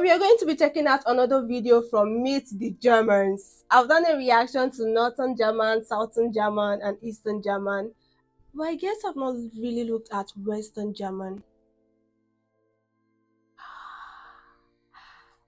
We are going to be checking out another video from Meet the Germans. I've done a reaction to Northern German, Southern German, and Eastern German, but I guess I've not really looked at Western German.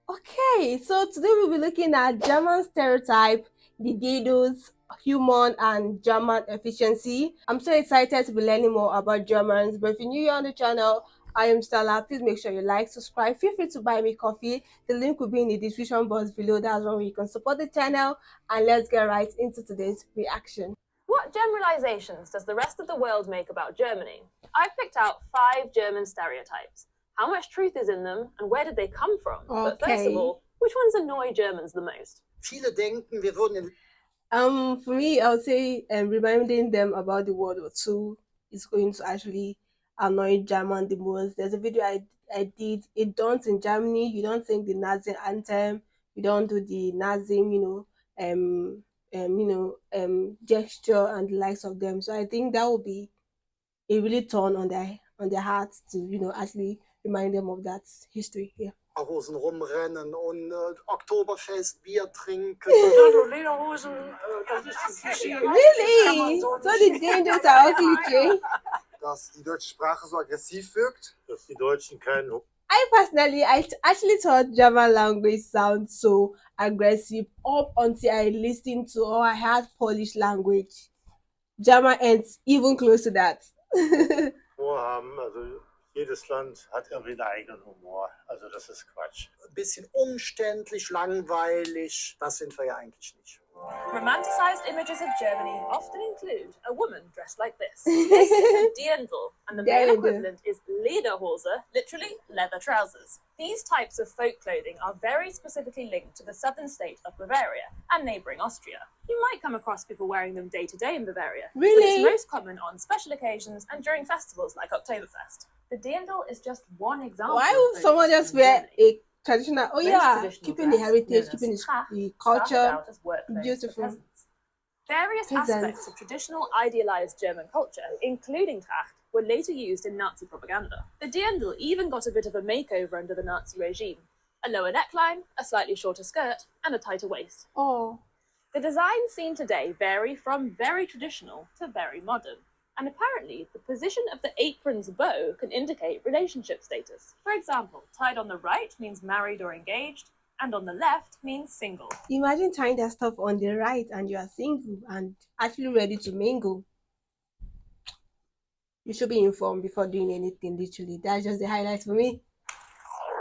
Okay, so today we'll be looking at German stereotype, the Diels, human and German efficiency. I'm so excited to be learning more about Germans, but if you're new here on the channel, I am Stella. Please make sure you like, subscribe, feel free to buy me coffee. The link will be in the description box below. That's where you can support the channel, and let's get right into today's reaction. What generalizations does the rest of the world make about Germany? I've picked out 5 German stereotypes. How much truth is in them, and where did they come from? Okay. But first of all, which ones annoy Germans the most? Viele denken, wir würden For me, I would say reminding them about the World War II is going to actually annoy German the most. There's a video I did. It don't in Germany. You don't sing the Nazi anthem. You don't do the Nazi, gesture and the likes of them. So I think that would be a really turn on their hearts to actually remind them of that history. Yeah. Hosen rumrennen und Oktoberfest, Bier trinken. Lederhosen, das ist ein Klischee. Really? So the dangers are cliché. Dass die deutsche Sprache so aggressiv wirkt. Dass die Deutschen keinen. I actually thought German language sounds so aggressive up until I listened to or I heard Polish language. German ends even close to that. Also jedes Land hat irgendwie einen eigenen Humor. Also das ist Quatsch. Ein bisschen umständlich, langweilig. Das sind wir ja eigentlich nicht. Romanticized images of Germany often include a woman dressed like this. This is a Dirndl, and the male equivalent is Lederhose, literally leather trousers. These types of folk clothing are very specifically linked to the southern state of Bavaria and neighbouring Austria. You might come across people wearing them day to day in Bavaria, really? But it's most common on special occasions and during festivals like Oktoberfest. The Dirndl is just one example. Why would someone just wear a traditional? Oh yeah, keeping the heritage, keeping the culture. Beautiful. Various aspects of traditional idealized German culture, including Tracht, were later used in Nazi propaganda. The Dirndl even got a bit of a makeover under the Nazi regime. A lower neckline, a slightly shorter skirt, and a tighter waist. Oh. The designs seen today vary from very traditional to very modern. And apparently, the position of the apron's bow can indicate relationship status. For example, tied on the right means married or engaged, and on the left means single. Imagine tying that stuff on the right and you are single and actually ready to mingle. You should be informed before doing anything, literally. That's just the highlight for me.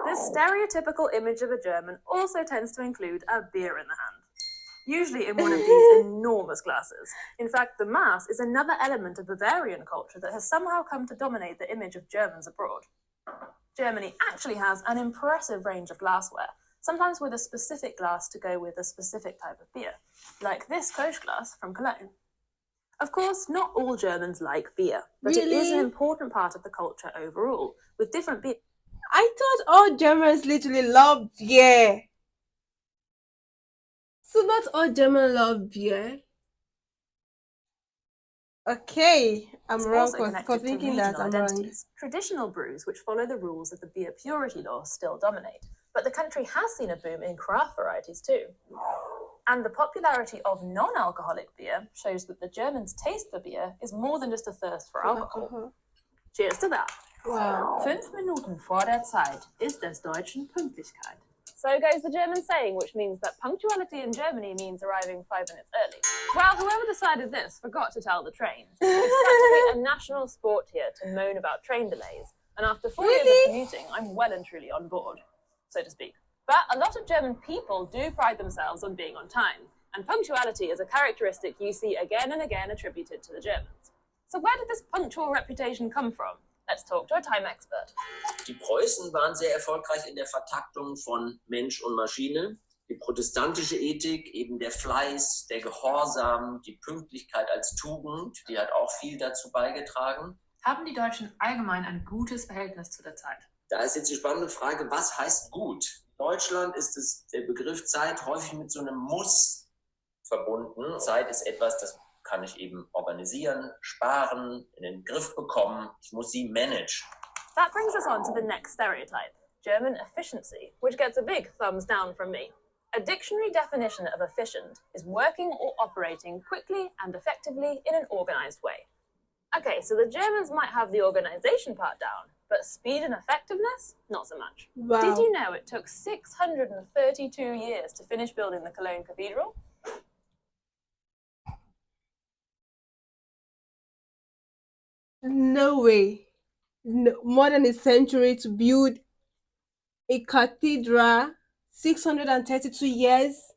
This stereotypical image of a German also tends to include a beer in the hand. Usually in one of these enormous glasses. In fact, the Mass is another element of Bavarian culture that has somehow come to dominate the image of Germans abroad. Germany actually has an impressive range of glassware, sometimes with a specific glass to go with a specific type of beer, like this Kolsch glass from Cologne. Of course, not all Germans like beer, but really? It is an important part of the culture overall, with different beer. I thought all Germans literally love beer. So not all Germans love beer. Okay, I'm wrong for thinking that I'm wrong. Traditional brews, which follow the rules of the beer purity law, still dominate. But the country has seen a boom in craft varieties too. And the popularity of non-alcoholic beer shows that the Germans' taste for beer is more than just a thirst for alcohol. Cheers to that. Wow. 5 Minuten vor der Zeit ist des Deutschen Pünktlichkeit. So goes the German saying, which means that punctuality in Germany means arriving 5 minutes early. Well, whoever decided this forgot to tell the trains. It's practically a national sport here to moan about train delays. And after 4 years of commuting, I'm well and truly on board, so to speak. But a lot of German people do pride themselves on being on time. And punctuality is a characteristic you see again and again attributed to the Germans. So where did this punctual reputation come from? Let's talk to a time expert. Die Preußen waren sehr erfolgreich in der Vertaktung von Mensch und Maschine. Die protestantische Ethik, eben der Fleiß, der Gehorsam, die Pünktlichkeit als Tugend, die hat auch viel dazu beigetragen. Haben die Deutschen allgemein ein gutes Verhältnis zu der Zeit? Da ist jetzt die spannende Frage, was heißt gut? In Deutschland ist der Begriff Zeit häufig mit so einem Muss verbunden. Zeit ist etwas, das kann ich eben organisieren, sparen, in den Griff bekommen. Ich muss sie managen. That brings us on to the next stereotype. German efficiency, which gets a big thumbs down from me. A dictionary definition of efficient is working or operating quickly and effectively in an organized way. Okay, so the Germans might have the organization part down, but speed and effectiveness, not so much. Wow. Did you know it took 632 years to finish building the Cologne Cathedral? No way. No, more than a century to build a cathedral, 632 years.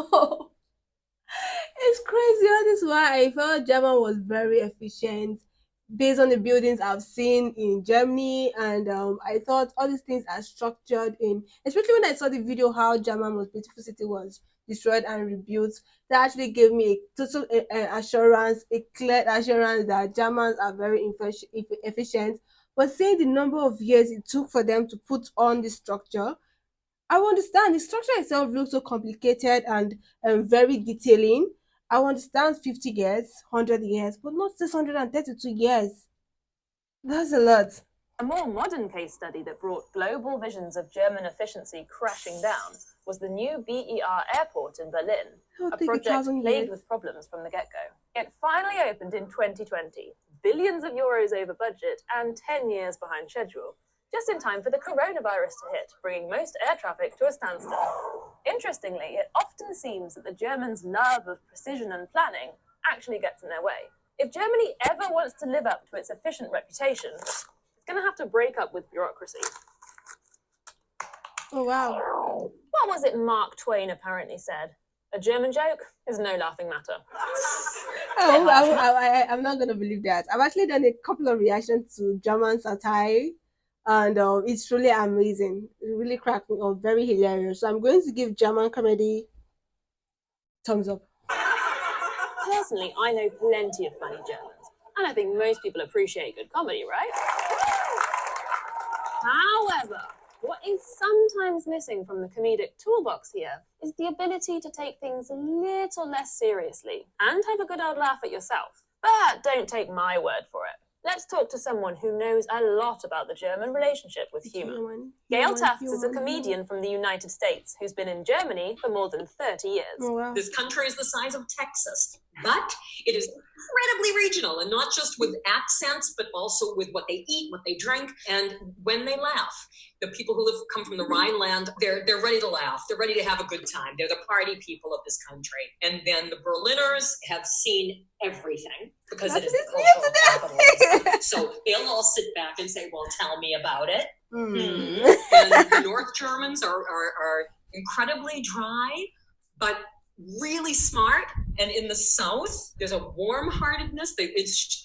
Oh, it's crazy. That is why I felt German was very efficient based on the buildings I've seen in Germany. And I thought all these things are structured in, especially when I saw the video how German most beautiful city was destroyed and rebuilt. That actually gave me a total assurance, a clear assurance that Germans are very efficient. But seeing the number of years it took for them to put on the structure, I understand the structure itself looks so complicated and very detailing. I understand 50 years, 100 years, but not 632 years. That's a lot. A more modern case study that brought global visions of German efficiency crashing down was the new BER airport in Berlin, It'll a take project 1,000 plagued years. with problems from the get-go. It finally opened in 2020, billions of euros over budget and 10 years behind schedule, just in time for the coronavirus to hit, bringing most air traffic to a standstill. Interestingly, it often seems that the Germans' love of precision and planning actually gets in their way. If Germany ever wants to live up to its efficient reputation, going to have to break up with bureaucracy. Oh, wow. What was it Mark Twain apparently said? A German joke is no laughing matter. Oh, I'm not going to believe that. I've actually done a couple of reactions to German satire, and it's really amazing. It really cracked me up, very hilarious. So I'm going to give German comedy thumbs up. Personally, I know plenty of funny Germans, and I think most people appreciate good comedy, right? However, what is sometimes missing from the comedic toolbox here is the ability to take things a little less seriously and have a good old laugh at yourself. But don't take my word for it. Let's talk to someone who knows a lot about the German relationship with humor. Gail Tufts is a comedian from the United States who's been in Germany for more than 30 years. Oh, wow. This country is the size of Texas, but it is incredibly regional, and not just with accents, but also with what they eat, what they drink, and when they laugh. The people who come from the Rhineland, they're ready to laugh. They're ready to have a good time. They're the party people of this country. And then the Berliners have seen everything because it is the cultural capital of this country. So they'll all sit back and say, well, tell me about it. And the North Germans are incredibly dry, but really smart. And in the South, there's a warm-heartedness.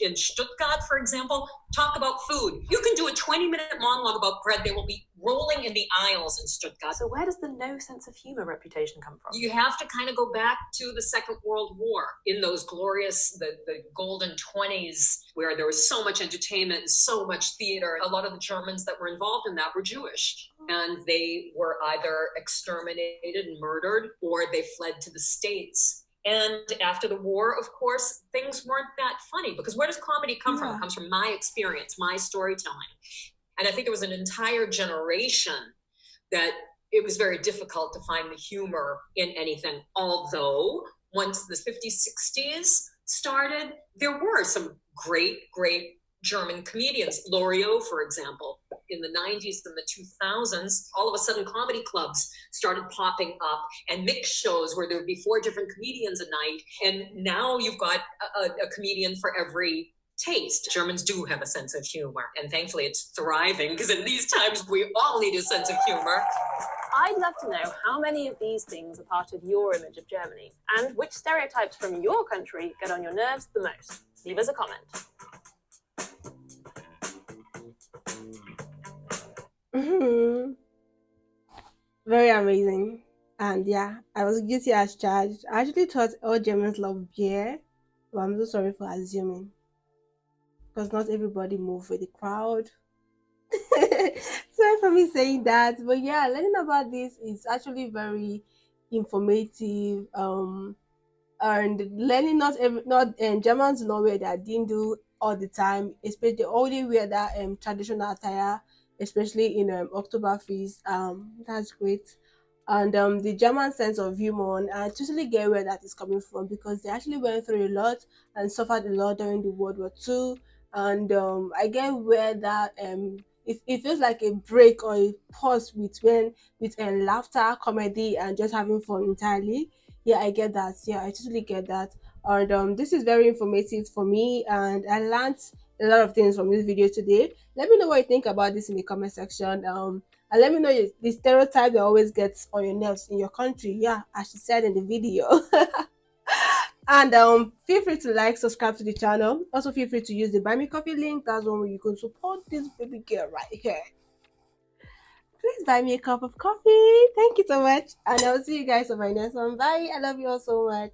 In Stuttgart, for example, talk about food. You can do a 20-minute monologue about bread. They will be rolling in the aisles in Stuttgart. So where does the no sense of humor reputation come from? You have to kind of go back to the Second World War in those glorious, the golden 20s, where there was so much entertainment and so much theater. A lot of the Germans that were involved in that were Jewish, and they were either exterminated and murdered, or they fled to the States. And after the war, of course, things weren't that funny, because where does comedy come from? It comes from my experience, my storytelling. And I think there was an entire generation that it was very difficult to find the humor in anything. Although once the 50s, 60s started, there were some great German comedians. Loriot, for example, in the 90s and the 2000s, all of a sudden comedy clubs started popping up, and mixed shows where there would be 4 different comedians a night. And now you've got a comedian for every taste. Germans do have a sense of humor, and thankfully it's thriving, because in these times we all need a sense of humor. I'd love to know how many of these things are part of your image of Germany, and which stereotypes from your country get on your nerves the most. Leave us a comment. Very amazing. And yeah, I was guilty as charged. I actually thought all Germans love beer, but I'm so sorry for assuming, because not everybody move with the crowd. Sorry for me saying that, but yeah, learning about this is actually very informative. And learning not Germans know where their dindu all the time. Especially they only wear that traditional attire, especially in Oktoberfest. That's great. And the German sense of humor, I totally get where that is coming from because they actually went through a lot and suffered a lot during the World War II. And I get where that it feels like a break or a pause between with laughter, comedy, and just having fun entirely. Yeah, I get that. Yeah, I totally get that. And this is very informative for me, and I learned a lot of things from this video today. Let me know what you think about this in the comment section. And let me know the stereotype that always gets on your nerves in your country. Yeah, as she said in the video. And feel free to like, subscribe to the channel. Also, feel free to use the buy me coffee link. That's one way you can support this baby girl right here. Please buy me a cup of coffee. Thank you so much. And I'll see you guys on my next one. Bye. I love you all so much.